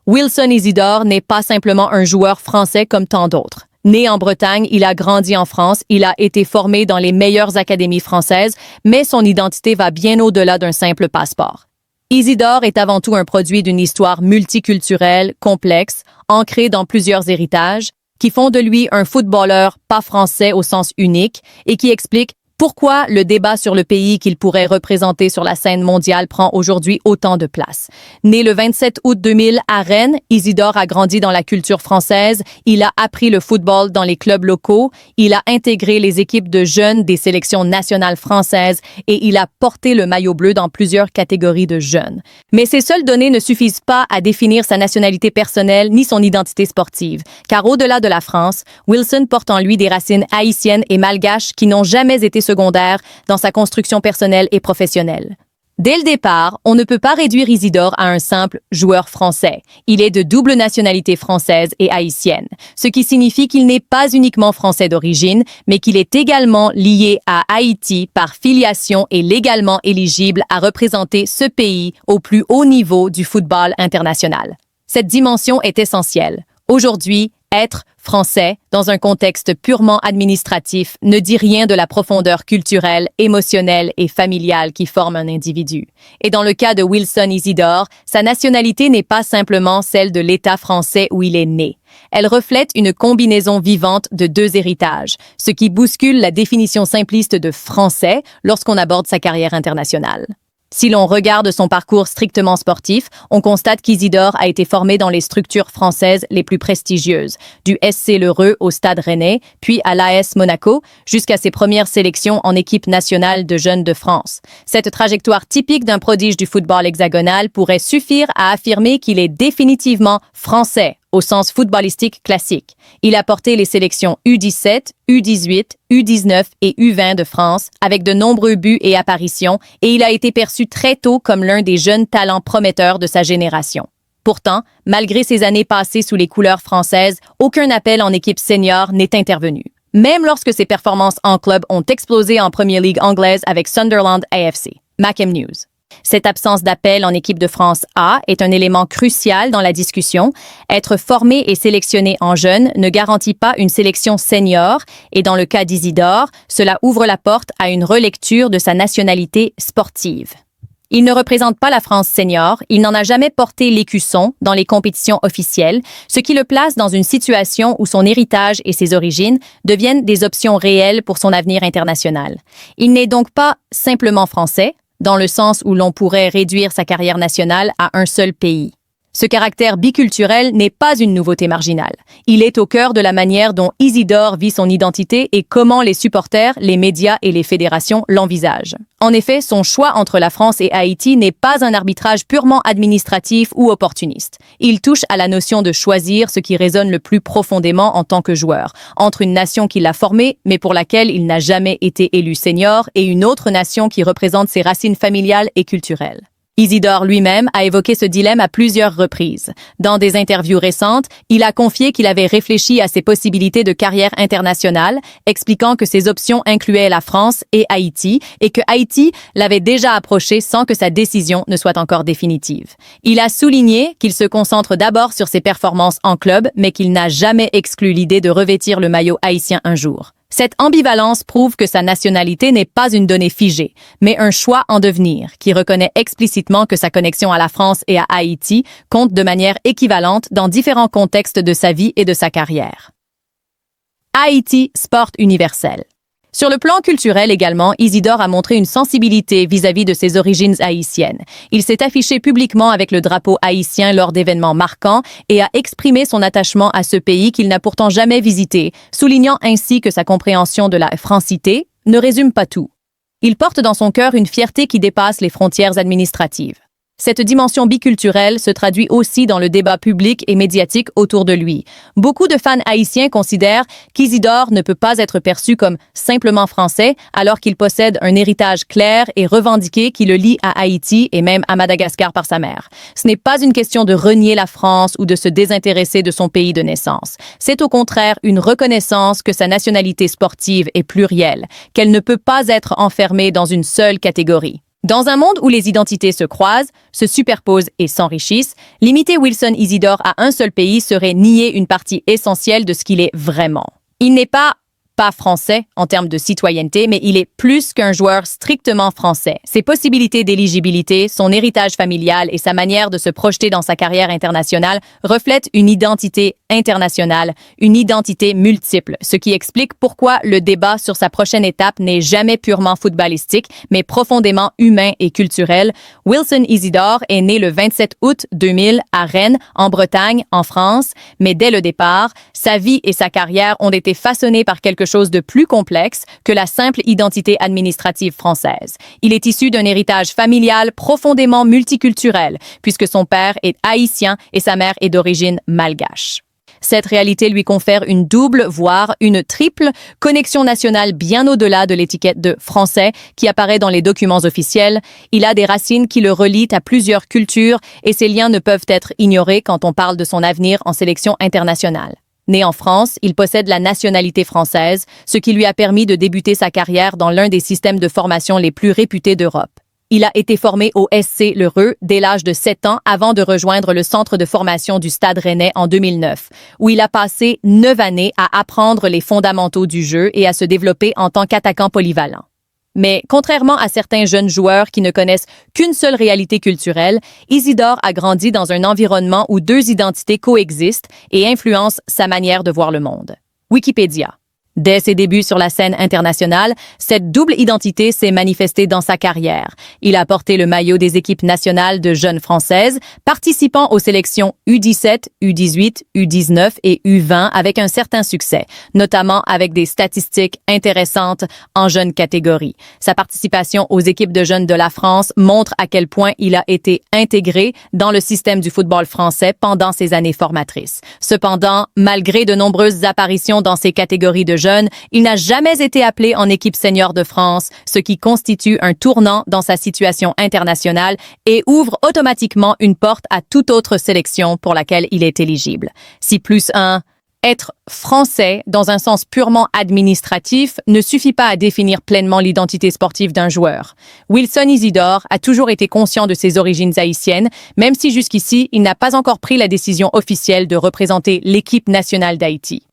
Wilson Isidore n'est pas simplement un joueur français comme tant d'autres. Né en Bretagne, il a grandi en France, il a été formé dans les meilleures académies françaises, mais son identité va bien au-delà d'un simple passeport. Isidore est avant tout un produit d'une histoire multiculturelle, complexe, ancrée dans plusieurs héritages, qui font de lui un footballeur pas français au sens unique et qui explique pourquoi le débat sur le pays qu'il pourrait représenter sur la scène mondiale prend aujourd'hui autant de place. Né le 27 août 2000 à Rennes, Isidore a grandi dans la culture française, il a appris le football dans les clubs locaux, il a intégré les équipes de jeunes des sélections nationales françaises et il a porté le maillot bleu dans plusieurs catégories de jeunes. Mais ces seules données ne suffisent pas à définir sa nationalité personnelle ni son identité sportive, car au-delà de la France, Wilson porte en lui des racines haïtiennes et malgaches qui n'ont jamais été secondaire dans sa construction personnelle et professionnelle. Dès le départ, on ne peut pas réduire Isidore à un simple joueur français. Il est de double nationalité française et haïtienne, ce qui signifie qu'il n'est pas uniquement français d'origine, mais qu'il est également lié à Haïti par filiation et légalement éligible à représenter ce pays au plus haut niveau du football international. Cette dimension est essentielle. Aujourd'hui, être français, dans un contexte purement administratif, ne dit rien de la profondeur culturelle, émotionnelle et familiale qui forme un individu. Et dans le cas de Wilson Isidore, sa nationalité n'est pas simplement celle de l'État français où il est né. Elle reflète une combinaison vivante de deux héritages, ce qui bouscule la définition simpliste de français lorsqu'on aborde sa carrière internationale. Si l'on regarde son parcours strictement sportif, on constate qu'Isidore a été formé dans les structures françaises les plus prestigieuses, du SC L'Heureux au Stade Rennais, puis à l'AS Monaco, jusqu'à ses premières sélections en équipe nationale de jeunes de France. Cette trajectoire typique d'un prodige du football hexagonal pourrait suffire à affirmer qu'il est définitivement français, au sens footballistique classique. Il a porté les sélections U17, U18, U19 et U20 de France avec de nombreux buts et apparitions et il a été perçu très tôt comme l'un des jeunes talents prometteurs de sa génération. Pourtant, malgré ses années passées sous les couleurs françaises, aucun appel en équipe senior n'est intervenu. Même lorsque ses performances en club ont explosé en Premier League anglaise avec Sunderland AFC. Mackem News. Cette absence d'appel en équipe de France A est un élément crucial dans la discussion. Être formé et sélectionné en jeune ne garantit pas une sélection senior et dans le cas d'Isidore, cela ouvre la porte à une relecture de sa nationalité sportive. Il ne représente pas la France senior, il n'en a jamais porté l'écusson dans les compétitions officielles, ce qui le place dans une situation où son héritage et ses origines deviennent des options réelles pour son avenir international. Il n'est donc pas simplement français, dans le sens où l'on pourrait réduire sa carrière nationale à un seul pays. Ce caractère biculturel n'est pas une nouveauté marginale. Il est au cœur de la manière dont Isidore vit son identité et comment les supporters, les médias et les fédérations l'envisagent. En effet, son choix entre la France et Haïti n'est pas un arbitrage purement administratif ou opportuniste. Il touche à la notion de choisir ce qui résonne le plus profondément en tant que joueur, entre une nation qui l'a formé, mais pour laquelle il n'a jamais été élu senior, et une autre nation qui représente ses racines familiales et culturelles. Isidore lui-même a évoqué ce dilemme à plusieurs reprises. Dans des interviews récentes, il a confié qu'il avait réfléchi à ses possibilités de carrière internationale, expliquant que ses options incluaient la France et Haïti, et que Haïti l'avait déjà approché sans que sa décision ne soit encore définitive. Il a souligné qu'il se concentre d'abord sur ses performances en club, mais qu'il n'a jamais exclu l'idée de revêtir le maillot haïtien un jour. Cette ambivalence prouve que sa nationalité n'est pas une donnée figée, mais un choix en devenir, qui reconnaît explicitement que sa connexion à la France et à Haïti compte de manière équivalente dans différents contextes de sa vie et de sa carrière. Haïti, sport universel. Sur le plan culturel également, Isidore a montré une sensibilité vis-à-vis de ses origines haïtiennes. Il s'est affiché publiquement avec le drapeau haïtien lors d'événements marquants et a exprimé son attachement à ce pays qu'il n'a pourtant jamais visité, soulignant ainsi que sa compréhension de la francité ne résume pas tout. Il porte dans son cœur une fierté qui dépasse les frontières administratives. Cette dimension biculturelle se traduit aussi dans le débat public et médiatique autour de lui. Beaucoup de fans haïtiens considèrent qu'Isidore ne peut pas être perçu comme simplement français alors qu'il possède un héritage clair et revendiqué qui le lie à Haïti et même à Madagascar par sa mère. Ce n'est pas une question de renier la France ou de se désintéresser de son pays de naissance. C'est au contraire une reconnaissance que sa nationalité sportive est plurielle, qu'elle ne peut pas être enfermée dans une seule catégorie. Dans un monde où les identités se croisent, se superposent et s'enrichissent, limiter Wilson Isidore à un seul pays serait nier une partie essentielle de ce qu'il est vraiment. Il n'est pas français en termes de citoyenneté, mais il est plus qu'un joueur strictement français. Ses possibilités d'éligibilité, son héritage familial et sa manière de se projeter dans sa carrière internationale reflètent une identité internationale, une identité multiple, ce qui explique pourquoi le débat sur sa prochaine étape n'est jamais purement footballistique, mais profondément humain et culturel. Wilson Isidore est né le 27 août 2000 à Rennes, en Bretagne, en France, mais dès le départ, sa vie et sa carrière ont été façonnées par quelque chose de plus complexe que la simple identité administrative française. Il est issu d'un héritage familial profondément multiculturel, puisque son père est haïtien et sa mère est d'origine malgache. Cette réalité lui confère une double, voire une triple connexion nationale bien au-delà de l'étiquette de français qui apparaît dans les documents officiels. Il a des racines qui le relient à plusieurs cultures et ces liens ne peuvent être ignorés quand on parle de son avenir en sélection internationale. Né en France, il possède la nationalité française, ce qui lui a permis de débuter sa carrière dans l'un des systèmes de formation les plus réputés d'Europe. Il a été formé au SC L'Heureux dès l'âge de 7 ans avant de rejoindre le centre de formation du Stade Rennais en 2009, où il a passé 9 années à apprendre les fondamentaux du jeu et à se développer en tant qu'attaquant polyvalent. Mais contrairement à certains jeunes joueurs qui ne connaissent qu'une seule réalité culturelle, Isidore a grandi dans un environnement où deux identités coexistent et influencent sa manière de voir le monde. Wikipédia. Dès ses débuts sur la scène internationale, cette double identité s'est manifestée dans sa carrière. Il a porté le maillot des équipes nationales de jeunes françaises, participant aux sélections U17, U18, U19 et U20 avec un certain succès, notamment avec des statistiques intéressantes en jeunes catégories. Sa participation aux équipes de jeunes de la France montre à quel point il a été intégré dans le système du football français pendant ses années formatrices. Cependant, malgré de nombreuses apparitions dans ces catégories de jeunes, il n'a jamais été appelé en équipe senior de France, ce qui constitue un tournant dans sa situation internationale et ouvre automatiquement une porte à toute autre sélection pour laquelle il est éligible. Si plus un, être français, dans un sens purement administratif, ne suffit pas à définir pleinement l'identité sportive d'un joueur. Wilson Isidore a toujours été conscient de ses origines haïtiennes, même si jusqu'ici, il n'a pas encore pris la décision officielle de représenter l'équipe nationale d'Haïti.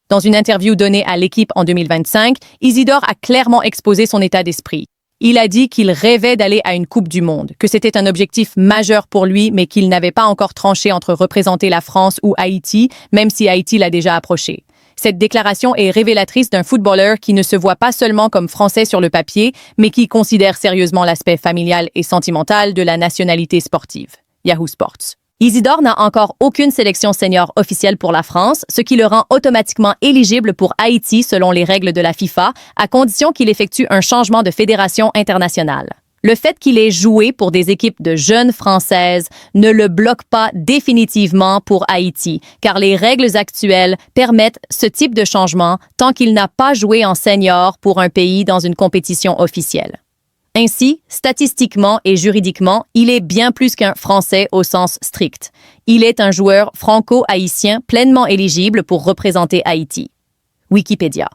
Dans une interview donnée à l'équipe en 2025, Isidore a clairement exposé son état d'esprit. Il a dit qu'il rêvait d'aller à une Coupe du Monde, que c'était un objectif majeur pour lui, mais qu'il n'avait pas encore tranché entre représenter la France ou Haïti, même si Haïti l'a déjà approché. Cette déclaration est révélatrice d'un footballeur qui ne se voit pas seulement comme français sur le papier, mais qui considère sérieusement l'aspect familial et sentimental de la nationalité sportive. Yahoo Sports. Isidore n'a encore aucune sélection senior officielle pour la France, ce qui le rend automatiquement éligible pour Haïti selon les règles de la FIFA, à condition qu'il effectue un changement de fédération internationale. Le fait qu'il ait joué pour des équipes de jeunes françaises ne le bloque pas définitivement pour Haïti, car les règles actuelles permettent ce type de changement tant qu'il n'a pas joué en senior pour un pays dans une compétition officielle. Ainsi, statistiquement et juridiquement, il est bien plus qu'un Français au sens strict. Il est un joueur franco-haïtien pleinement éligible pour représenter Haïti. Wikipédia.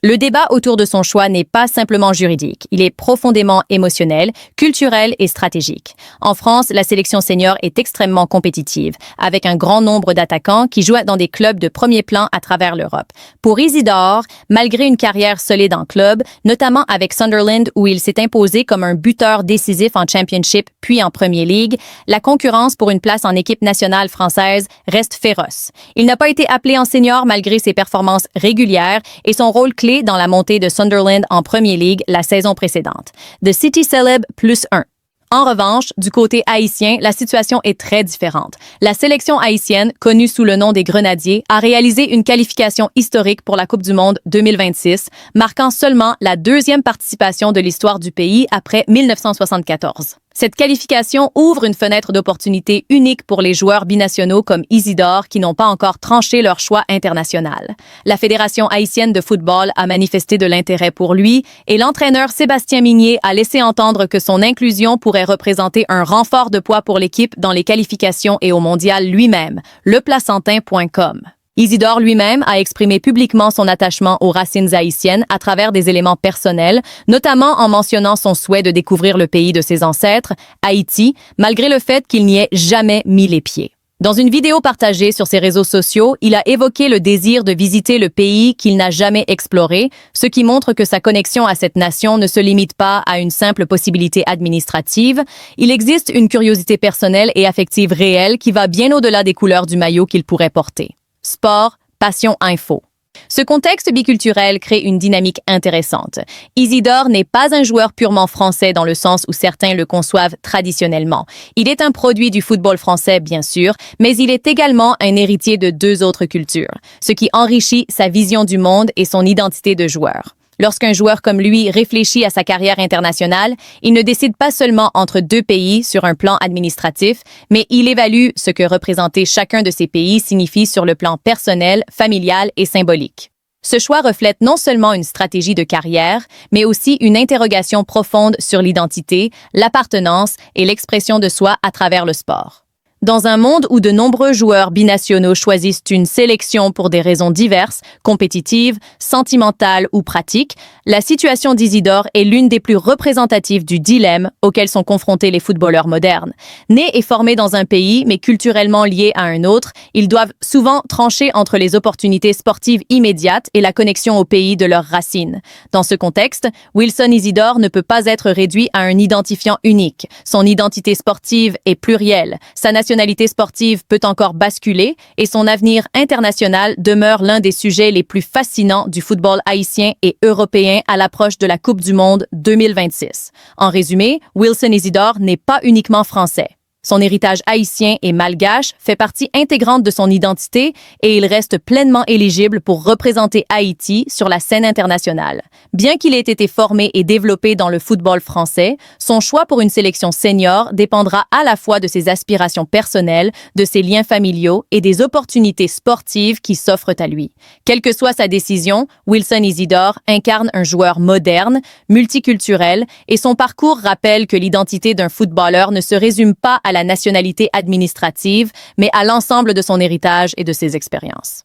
Le débat autour de son choix n'est pas simplement juridique, il est profondément émotionnel, culturel et stratégique. En France, la sélection senior est extrêmement compétitive, avec un grand nombre d'attaquants qui jouent dans des clubs de premier plan à travers l'Europe. Pour Isidore, malgré une carrière solide en club, notamment avec Sunderland où il s'est imposé comme un buteur décisif en Championship puis en Premier League, la concurrence pour une place en équipe nationale française reste féroce. Il n'a pas été appelé en senior malgré ses performances régulières et son rôle clé dans la montée de Sunderland en Premier League la saison précédente. The City Celeb +1. En revanche, du côté haïtien, la situation est très différente. La sélection haïtienne, connue sous le nom des Grenadiers, a réalisé une qualification historique pour la Coupe du Monde 2026, marquant seulement la deuxième participation de l'histoire du pays après 1974. Cette qualification ouvre une fenêtre d'opportunité unique pour les joueurs binationaux comme Isidore qui n'ont pas encore tranché leur choix international. La Fédération haïtienne de football a manifesté de l'intérêt pour lui et l'entraîneur Sébastien Migné a laissé entendre que son inclusion pourrait représenter un renfort de poids pour l'équipe dans les qualifications et au mondial lui-même. Leplacentin.com. Isidore lui-même a exprimé publiquement son attachement aux racines haïtiennes à travers des éléments personnels, notamment en mentionnant son souhait de découvrir le pays de ses ancêtres, Haïti, malgré le fait qu'il n'y ait jamais mis les pieds. Dans une vidéo partagée sur ses réseaux sociaux, il a évoqué le désir de visiter le pays qu'il n'a jamais exploré, ce qui montre que sa connexion à cette nation ne se limite pas à une simple possibilité administrative. Il existe une curiosité personnelle et affective réelle qui va bien au-delà des couleurs du maillot qu'il pourrait porter. Sport, passion, info. Ce contexte biculturel crée une dynamique intéressante. Isidore n'est pas un joueur purement français dans le sens où certains le conçoivent traditionnellement. Il est un produit du football français, bien sûr, mais il est également un héritier de deux autres cultures, ce qui enrichit sa vision du monde et son identité de joueur. Lorsqu'un joueur comme lui réfléchit à sa carrière internationale, il ne décide pas seulement entre deux pays sur un plan administratif, mais il évalue ce que représenter chacun de ces pays signifie sur le plan personnel, familial et symbolique. Ce choix reflète non seulement une stratégie de carrière, mais aussi une interrogation profonde sur l'identité, l'appartenance et l'expression de soi à travers le sport. Dans un monde où de nombreux joueurs binationaux choisissent une sélection pour des raisons diverses, compétitives, sentimentales ou pratiques, la situation d'Isidore est l'une des plus représentatives du dilemme auquel sont confrontés les footballeurs modernes. Nés et formés dans un pays, mais culturellement liés à un autre, ils doivent souvent trancher entre les opportunités sportives immédiates et la connexion au pays de leurs racines. Dans ce contexte, Wilson Isidore ne peut pas être réduit à un identifiant unique. Son identité sportive est plurielle. Sa nationalité sportive peut encore basculer et son avenir international demeure l'un des sujets les plus fascinants du football haïtien et européen à l'approche de la Coupe du Monde 2026. En résumé, Wilson Isidore n'est pas uniquement français. Son héritage haïtien et malgache fait partie intégrante de son identité et il reste pleinement éligible pour représenter Haïti sur la scène internationale. Bien qu'il ait été formé et développé dans le football français, son choix pour une sélection senior dépendra à la fois de ses aspirations personnelles, de ses liens familiaux et des opportunités sportives qui s'offrent à lui. Quelle que soit sa décision, Wilson Isidore incarne un joueur moderne, multiculturel et son parcours rappelle que l'identité d'un footballeur ne se résume pas à la nationalité administrative, mais à l'ensemble de son héritage et de ses expériences.